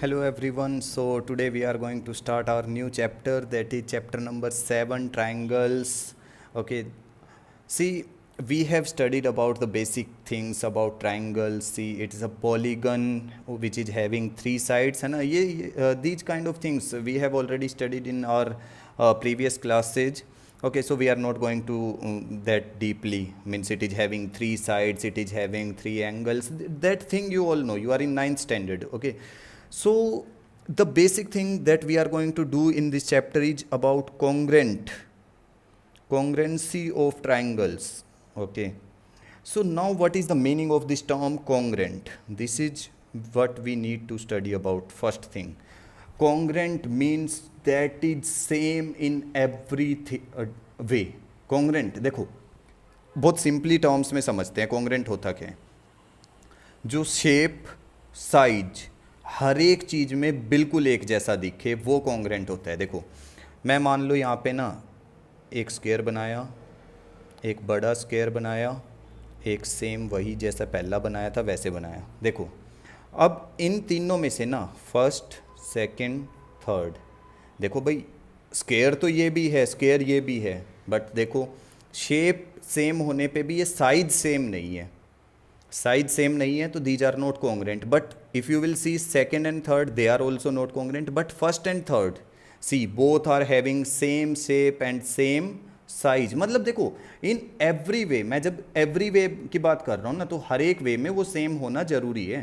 Hello everyone. So today we are going to start our new chapter, that is chapter number 7, triangles. Okay. See, we have studied about the basic things about triangles. See, it is a polygon which is having three sides, and these kind of things we have already studied in our previous classes. Okay, so we are not going to that deeply. Means it is having three sides, it is having three angles. That thing you all know. You are in ninth standard. Okay, so the basic thing that we are going to do in this chapter is about congruency of triangles. Okay, so now what is the meaning of this term congruent? This is what we need to study about. First thing, congruent means that it's same in every way. congruent देखो, बहुत simply terms में समझते हैं congruent होता क्या है। जो shape size हर एक चीज़ में बिल्कुल एक जैसा दिखे वो कॉन्ग्रेंट होता है। देखो, मैं मान लो यहाँ पे ना एक स्क्वायर बनाया, एक बड़ा स्क्वायर बनाया, एक सेम वही जैसा पहला बनाया था वैसे बनाया। देखो, अब इन तीनों में से ना फर्स्ट सेकंड थर्ड, देखो भाई स्क्वायर तो ये भी है, स्क्वायर ये भी है, बट देखो शेप सेम होने पे भी ये साइज सेम नहीं है। साइज सेम नहीं है तो these are not congruent. But if you will see second and third, they are also not congruent. But first and third, see both are having same shape and same size. मतलब देखो, in every way, मैं जब every way की बात कर रहा हूँ ना, तो हर एक वे में वो सेम होना जरूरी है,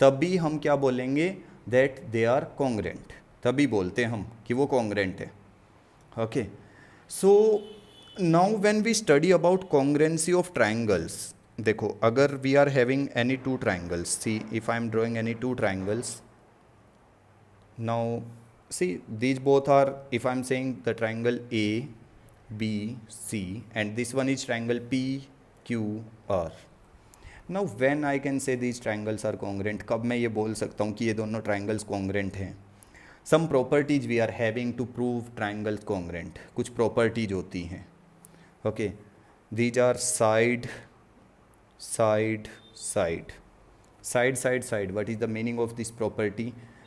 तभी हम क्या बोलेंगे, दैट दे आर कॉन्ग्रेंट। तभी बोलते हैं हम कि वो कॉन्ग्रेंट है। Okay, so now when we study about congruency of triangles, देखो अगर we are having any two triangles, see if I am drawing any two triangles, now see these both are, if I'm saying the triangle A B C and this one is triangle P Q R, now when I can say these triangles are congruent, कब मैं ये बोल सकता हूँ कि ये दोनों triangles congruent हैं? Some properties we are having to prove triangles congruent, कुछ properties होती हैं। Okay, these are side side side side side side. What is the meaning of this property?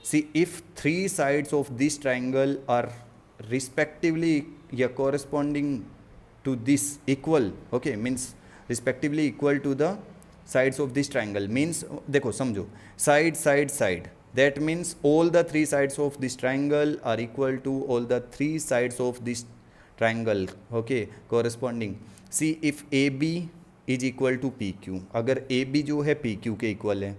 See, if three sides of this triangle are respectively corresponding to this equal, okay, means respectively equal to the sides of this triangle, means देखो समझो, side side side, that means all the three sides of this triangle are equal to all the three sides of this triangle, okay, corresponding. See, if AB is equal to P Q, अगर A B जो है P Q के equal है,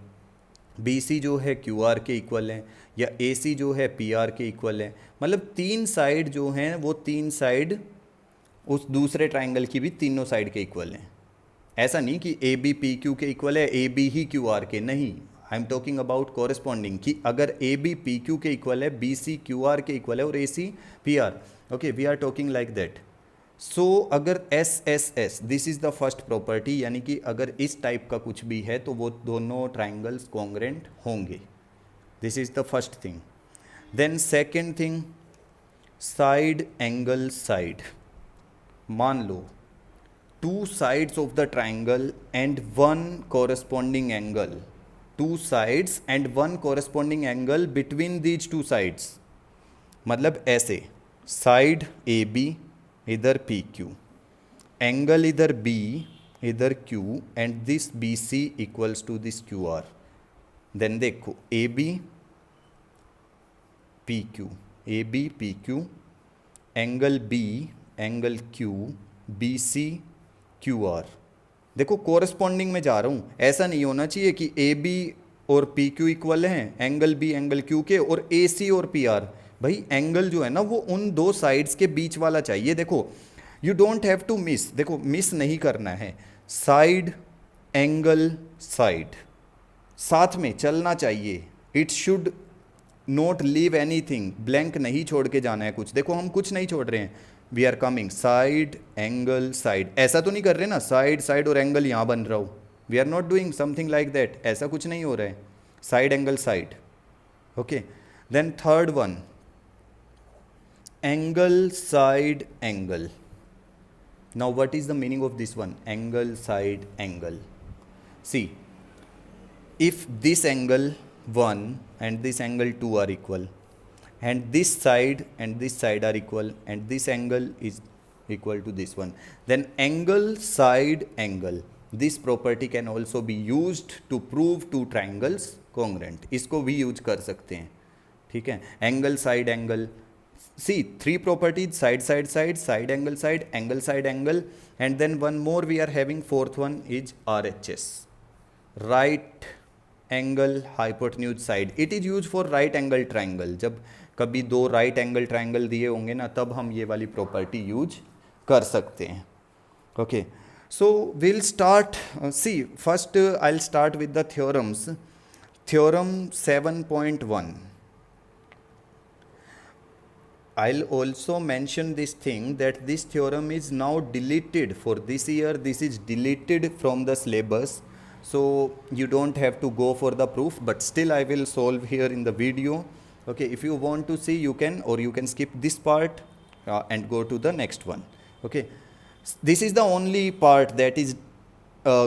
B C जो है Q R के equal है, या ए सी जो है पी आर के इक्वल है, मतलब तीन साइड जो हैं वो तीन साइड उस दूसरे ट्राइंगल की भी तीनों साइड के इक्वल हैं। ऐसा नहीं कि ए बी पी क्यू के इक्वल है, ए बी ही क्यू आर के, नहीं। I am talking about corresponding, कि अगर ए बी पी क्यू के इक्वल है, बी सी क्यू आर के इक्वल है और A C P R, okay, we are talking like that. So अगर S S S, this is the first property, यानी कि अगर इस टाइप का कुछ भी है तो वो दोनों ट्राइंगल्स कॉन्ग्रेंट होंगे। This is the first thing. Then second thing, side angle side. मान लो two sides of the triangle and one corresponding angle, two sides and one corresponding angle between these two sides. मतलब ऐसे, side A B इधर P Q, angle इधर B इधर Q, and this B C equals to this Q R. Then देखो, A B P Q, A B P Q, angle B angle Q, B C Q R. देखो corresponding में जा रहा हूँ, ऐसा नहीं होना चाहिए कि ए बी और पी क्यू इक्वल हैं, एंगल बी एंगल क्यू के, और ए सी और पी आर। भाई एंगल जो है ना वो उन दो साइड्स के बीच वाला चाहिए। देखो, you don't have to miss, देखो मिस नहीं करना है, साइड एंगल साइड साथ में चलना चाहिए। It should not leave anything, blank नहीं छोड़ के जाना है कुछ। देखो हम कुछ नहीं छोड़ रहे हैं, we are coming side angle side. ऐसा तो नहीं कर रहे ना साइड साइड और एंगल यहाँ बन रहा हो, we are not doing something like that, ऐसा कुछ नहीं हो रहा है। Side angle side, okay. Then third one, angle side angle. Now what is the meaning of this one, angle side angle? See, if this angle 1 and this angle 2 are equal, and this side and this side are equal, and this angle is equal to this one, then angle side angle, this property can also be used to prove two triangles congruent. इसको भी use कर सकते हैं, ठीक है. Angle side angle, see three properties: side side side, side angle side angle, and then one more we are having, fourth one is RHS, right angle hypotenuse side. It is used for right angle triangle. जब कभी दो right angle triangle दिए होंगे ना, तब हम ये वाली property यूज कर सकते हैं. Okay, so we'll start, see first I'll start with the theorems. Theorem 7.1. I'll also mention this thing that this theorem is now deleted for this year. This is deleted from the syllabus, so you don't have to go for the proof, but still I will solve here in the video. Okay, if you want to see, you can, or you can skip this part and go to the next one. Okay, this is the only part that is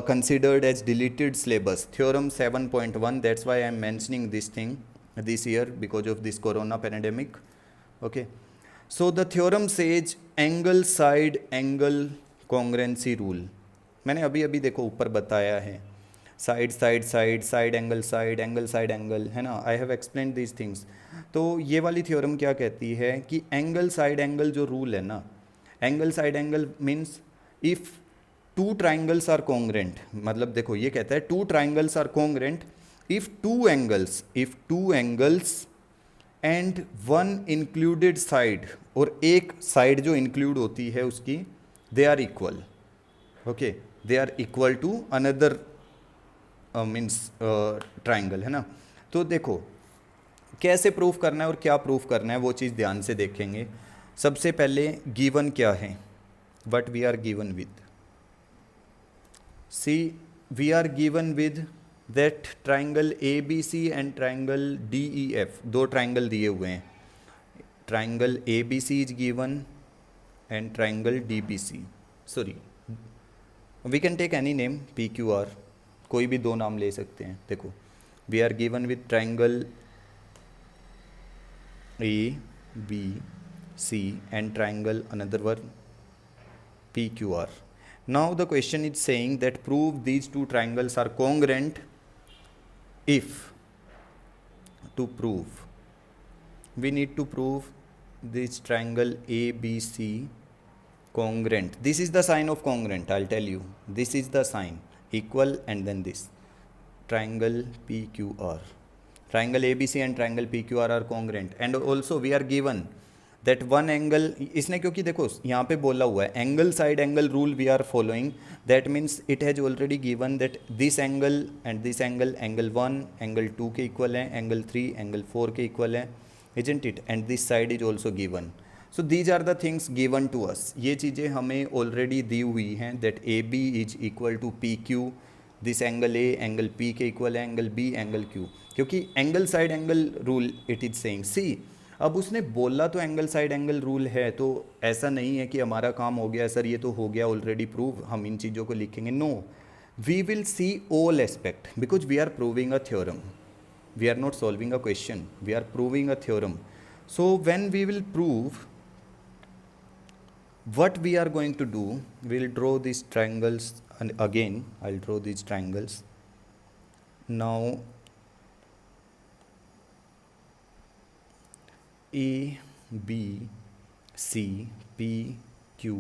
considered as deleted syllabus, theorem 7.1. That's why I'm mentioning this thing this year, because of this corona pandemic. Okay, so the theorem says angle side angle congruency rule. मैंने अभी अभी देखो ऊपर बताया है, side side side, side angle side angle, है ना. I have explain these things. तो ये वाली थ्योरम क्या कहती है कि एंगल साइड एंगल जो रूल है ना, angle side angle means if two triangles are congruent, मतलब देखो ये कहता है two triangles are congruent if two angles and one included side, और एक साइड जो इंक्लूड होती है उसकी, they are equal. Okay, they are equal to another means triangle, है ना. तो देखो कैसे प्रूफ करना है और क्या प्रूफ करना है वो चीज़ ध्यान से देखेंगे. सबसे पहले गिवन क्या है, what we are given with. See we are given with that triangle ABC and triangle DEF, दो ट्राइंगल दिए हुए हैं. Triangle ABC is given and triangle DBC, sorry we can take any name, PQR, कोई भी दो नाम ले सकते हैं. देखो we are given with triangle ABC and triangle another one PQR. Now the question is saying that prove these two triangles are congruent if, to prove we need to prove this triangle ABC congruent. This is the sign of congruent, I'll tell you. This is the sign, equal, and then this triangle PQR. Triangle ABC and triangle PQR are congruent, and also we are given that one angle, इसने क्योंकि देखो यहाँ पे बोला हुआ है angle side angle rule we are following, that means it has already given that this angle and this angle 1 angle 2 के equal है, एंगल 3 एंगल 4 के इक्वल है, isn't it? And this side is also given. So these are the things given to us. ये चीज़ें हमें already दी हुई हैं that AB is equal to PQ, this angle A angle P के equal है, एंगल B एंगल Q, क्योंकि angle side angle rule it is saying. See अब उसने बोला तो एंगल साइड एंगल रूल है, तो ऐसा नहीं है कि हमारा काम हो गया सर, ये तो हो गया ऑलरेडी प्रूव, हम इन चीज़ों को लिखेंगे. No, we will see all aspect because we are proving a theorem. We are not solving a question, we are proving a theorem. So when we will prove, what we are going to do, we'll draw these triangles, and again I'll draw these triangles. Now A B C P Q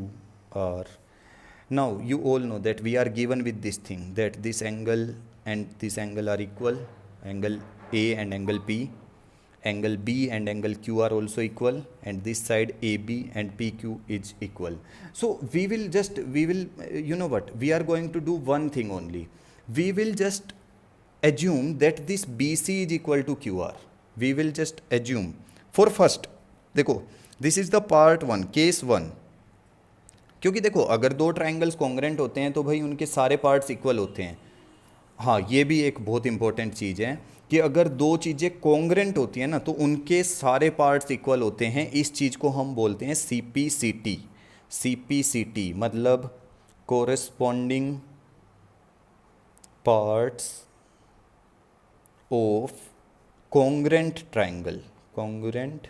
R. Now you all know that we are given with this thing that this angle and this angle are equal, angle A and angle P, angle B and angle Q are also equal, and this side AB and PQ is equal. So we will you know what, we are going to do one thing only. We will just assume that this BC is equal to QR. We will just assume for first. देखो this is the part 1, case 1. क्योंकि देखो अगर दो triangles congruent होते हैं तो भाई उनके सारे पार्ट्स इक्वल होते हैं. हाँ, ये भी एक बहुत इंपॉर्टेंट चीज़ है कि अगर दो चीज़ें कॉन्ग्रेंट होती हैं ना तो उनके सारे पार्ट्स इक्वल होते हैं. इस चीज़ को हम बोलते हैं CPCT. CPCT मतलब corresponding parts of congruent triangle, congruent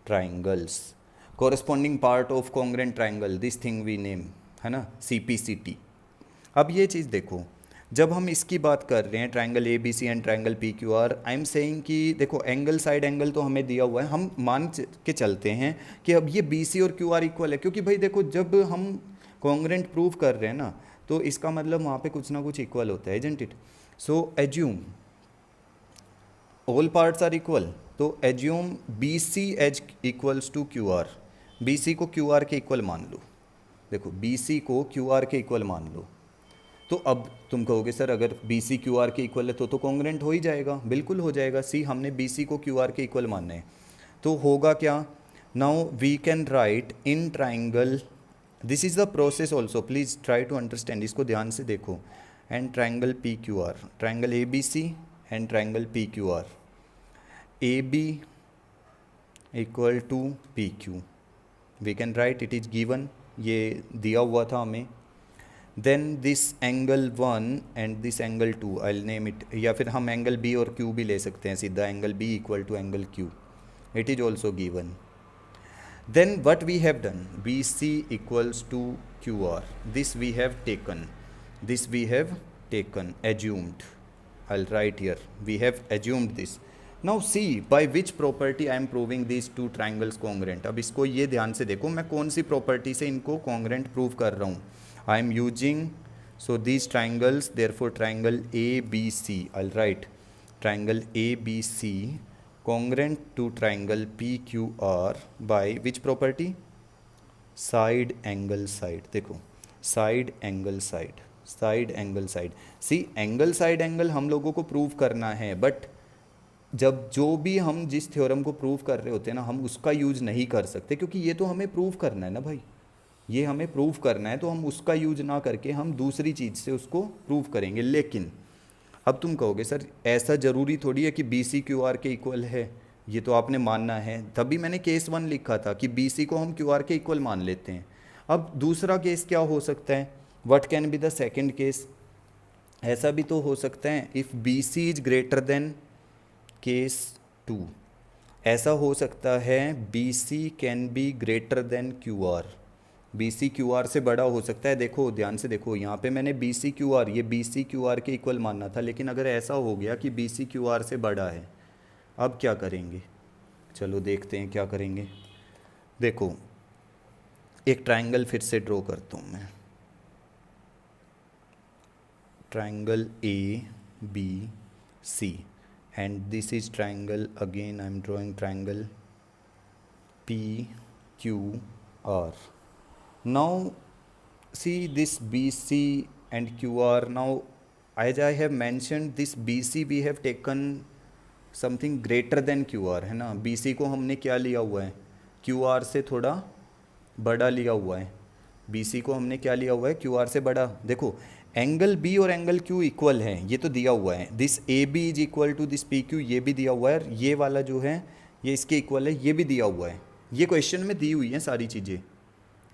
triangles, corresponding part of congruent triangle, this thing we name, है ना, CPCT। अब ये चीज़ देखो, जब हम इसकी बात कर रहे हैं triangle A B C and triangle P Q R, I am saying कि देखो एंगल साइड एंगल तो हमें दिया हुआ है, हम मान के चलते हैं कि अब ये बी सी और क्यू आर इक्वल है, क्योंकि भाई देखो जब हम कॉन्ग्रेंट प्रूव कर रहे हैं ना, तो इसका मतलब वहाँ पे कुछ ना कुछ इक्वल होता है, isn't it. So assume all parts are equal, तो assume B C as equals to Q R, B C को क्यू आर के इक्वल मान लो। देखो बी सी को क्यू आर के इक्वल मान लो, तो अब तुम कहोगे सर अगर बी सी क्यू आर के इक्वल है तो कॉन्ग्रेंट हो ही जाएगा, बिल्कुल हो जाएगा। सी हमने बी सी को क्यू आर के इक्वल मानना है, तो होगा क्या, now we can write in triangle, this is the process also, please try to understand, इसको ध्यान से देखो। And triangle P Q R, triangle A B C and triangle P Q R, A B equal to P Q, we can write, it is given, ये दिया हुआ था हमें। Then this angle 1 and this angle 2, I will name it, या फिर हम angle B और Q भी ले सकते हैं सीधा, angle B equal to angle Q, it is also given. Then what we have done, B C equals to Q R, this we have taken, this we have taken, assumed, I will write here, we have assumed this. Now see by which property I am proving this two triangles congruent. अब इसको ये ध्यान से देखो, मैं कौन सी property से इनको कॉन्ग्रेंट प्रूव कर रहा हूँ। I am using, so these triangles, therefore triangle ABC, I'll write triangle ABC congruent to triangle PQR by which property, side angle side। देखो side angle side, side angle side, see angle side angle हम लोगों को prove करना है, but जब जो भी हम जिस थ्योरम को प्रूव कर रहे होते हैं ना, हम उसका यूज नहीं कर सकते, क्योंकि ये तो हमें प्रूव करना है ना भाई, ये हमें प्रूव करना है, तो हम उसका यूज ना करके हम दूसरी चीज़ से उसको प्रूव करेंगे। लेकिन अब तुम कहोगे सर ऐसा ज़रूरी थोड़ी है कि बी सी क्यू आर के इक्वल है, ये तो आपने मानना है, तभी मैंने केस 1 लिखा था कि बी सी को हम क्यू आर के इक्वल मान लेते हैं। अब दूसरा केस क्या हो सकता है, what can be the second case, ऐसा भी तो हो सकता है, if B C is greater than case 2, ऐसा हो सकता है B C can be greater than Q R, B C Q R से बड़ा हो सकता है। देखो ध्यान से देखो, यहाँ पे मैंने बी सी क्यू आर, ये बी सी क्यू आर के इक्वल मानना था, लेकिन अगर ऐसा हो गया कि बी सी क्यू आर से बड़ा है, अब क्या करेंगे, चलो देखते हैं क्या करेंगे। देखो एक ट्रायंगल फिर से ड्रॉ करता हूँ मैं, triangle A B C and this is triangle, again I am drawing triangle P Q R. Now see this BC and QR. Now as I have mentioned, this BC we have taken something greater than QR, है ना। BC को हमने क्या लिया हुआ है, QR से थोड़ा बड़ा लिया हुआ है, BC को हमने क्या लिया हुआ है, QR से बड़ा। देखो एंगल B और एंगल Q इक्वल है, ये तो दिया हुआ है, this AB is equal to this PQ, ये भी दिया हुआ है, ये वाला जो है ये इसके इक्वल है, ये भी दिया हुआ है, ये क्वेश्चन में दी हुई है सारी चीज़ें,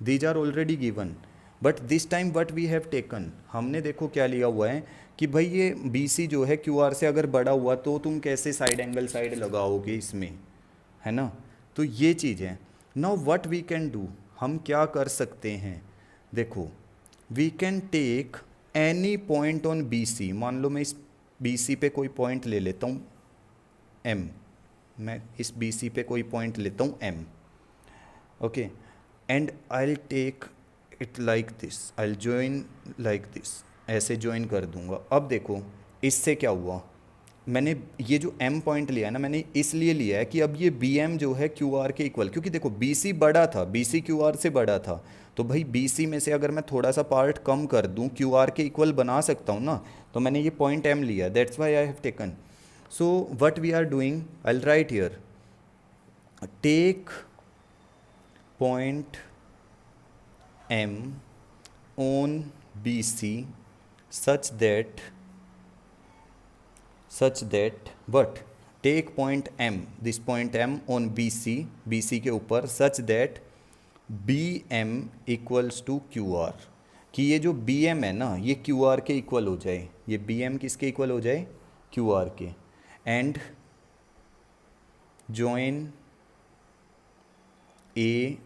these are already given. But this time what we have taken, हमने देखो क्या लिया हुआ है कि भाई ये बी सी जो है क्यू आर से अगर बड़ा हुआ तो तुम कैसे साइड एंगल साइड लगाओगे इसमें, है ना, तो ये चीज़ है। Now what we can do, हम क्या कर सकते हैं, देखो we can take any point on B C, मान लो मैं इस बी सी पे कोई पॉइंट ले लेता हूँ एम, मैं इस बी सी पे कोई पॉइंट लेता हूँ M, okay, and I'll take it like this, I'll join like this, ऐसे ज्वाइन कर दूंगा। अब देखो इससे क्या हुआ, मैंने ये जो m पॉइंट लिया है ना, मैंने इसलिए लिया है कि अब ये bm जो है qr के इक्वल, क्योंकि देखो bc बड़ा था, bc qr से बड़ा था, तो भाई bc में से अगर मैं थोड़ा सा पार्ट कम कर दूं qr के इक्वल बना सकता हूँ ना, तो मैंने ये पॉइंट m लिया, that's why I have taken. So what we are doing, I will write here, take point M on BC such that what, take point M, this point M on BC के ऊपर such that BM equals to QR, कि ये जो BM है ना ये QR के equal हो जाए, ये BM किसके इक्वल हो जाए, QR के, एंड ज्वाइन ए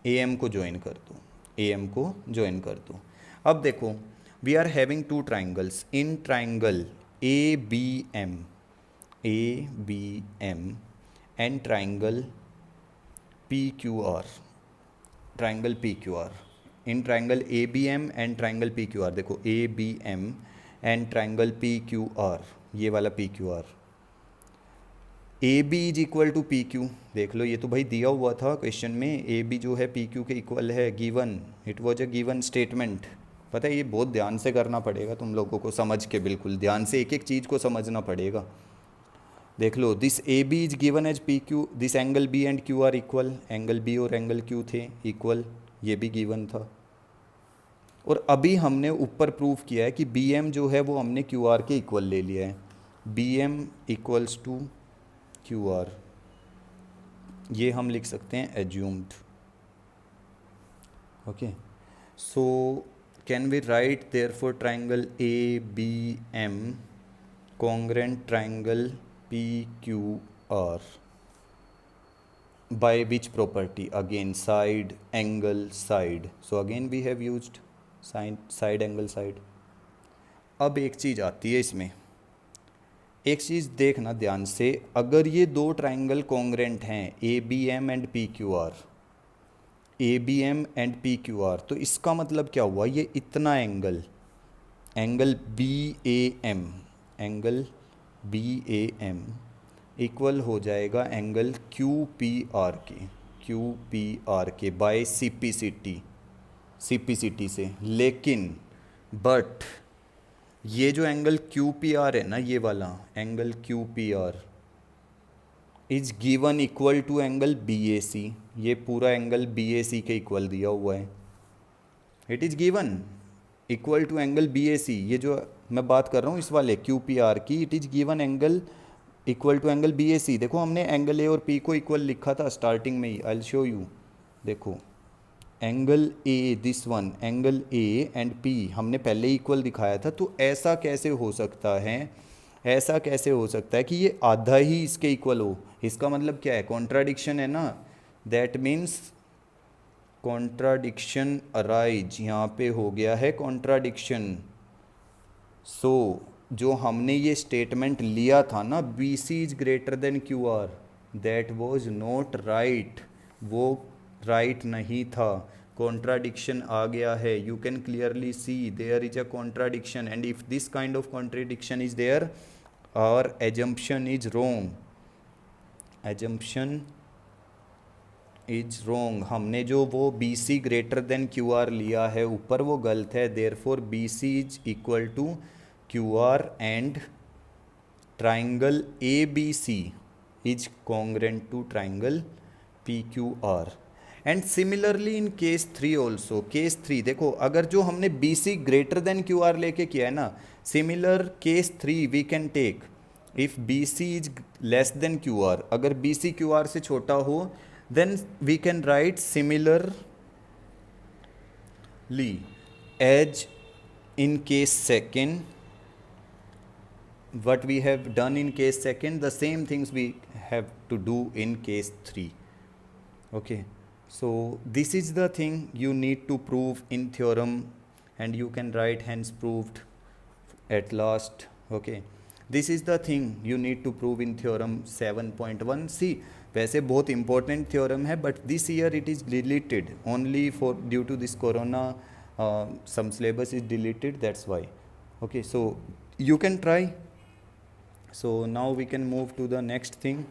एम को ज्वाइन कर दो, ए एम को ज्वाइन कर दो। अब देखो we are having two triangles in triangle A B M and triangle P Q R, triangle P Q R, in triangle A B M and triangle P Q R. देखो A B M and triangle P Q R, ये वाला P Q R, A B is equal to P Q. देख लो ये तो भाई दिया हुआ था क्वेश्चन में, ए बी जो है पी क्यू के इक्वल है, given, it was a given statement. पता है ये बहुत ध्यान से करना पड़ेगा तुम लोगों को, समझ के, बिल्कुल ध्यान से एक एक चीज़ को समझना पड़ेगा। देख लो this A B is given as P Q, this angle B and Q R equal, angle B और एंगल क्यू थे इक्वल, ये भी गिवन था। और अभी हमने ऊपर प्रूफ किया है कि बी एम जो है वो हमने क्यू आर के इक्वल ले लिया है, B M equals to Q R, ये हम लिख सकते हैं assumed. Okay, so can we write therefore triangle A B M congruent triangle PQR by which property? Again side angle side, so again we have used side angle side। अब एक चीज़ आती है इसमें, एक चीज़ देखना ध्यान से, अगर ये दो ट्राइंगल कॉन्ग्रेंट हैं A B M and P Q R, A B M and P Q R, तो इसका मतलब क्या हुआ, ये इतना angle, angle B A M, angle B A M equal हो जाएगा एंगल क्यू पी आर के, क्यू पी आर के by C P C T से। लेकिन बट ये जो एंगल क्यू पी आर है ना, ये वाला angle Q P R is given equal to angle B A C, ये पूरा एंगल बी ए सी के इक्वल दिया हुआ है, it is given equal to angle B A C. ये जो मैं बात कर रहा हूँ इस वाले क्यू पी आर की, it is given angle equal to angle B A C. देखो हमने एंगल ए और पी को इक्वल लिखा था स्टार्टिंग में ही, आई विल शो यू। देखो angle A, this one angle A and P हमने पहले इक्वल दिखाया था, तो ऐसा कैसे हो सकता है, ऐसा कैसे हो सकता है कि ये आधा ही इसके इक्वल हो? इसका मतलब क्या है, कॉन्ट्राडिक्शन है ना, दैट मीन्स कॉन्ट्राडिक्शन अराइज, यहाँ पे हो गया है कॉन्ट्राडिक्शन। सो जो हमने ये स्टेटमेंट लिया था ना, B C is greater than Q R, that was not right, वो राइट नहीं था, कॉन्ट्राडिक्शन आ गया है। You can clearly see there is a contradiction, and if this kind of contradiction is there, our assumption is wrong, assumption is wrong. हमने जो वो B C greater than Q R लिया है ऊपर, वो गलत है। Therefore B C is equal to Q R and triangle A B C is congruent to triangle P Q R. And similarly in case 3 also, case 3 देखो, अगर जो हमने B C greater than Q R लेके किया है ना, similar case 3 we can take if B C is less than Q R, अगर B C Q R से छोटा हो, then we can write similarly as in case second, what we have done in case second, the same things we have to do in case 3. Okay, so this is the thing you need to prove in theorem, and you can write hence proved at last. Okay, this is the thing you need to prove in theorem 7.1. see, वैसे बहुत important theorem है, but this year it is deleted only for due to this corona, some syllabus is deleted, that's why. Okay, so you can try. So now we can move to the next thing.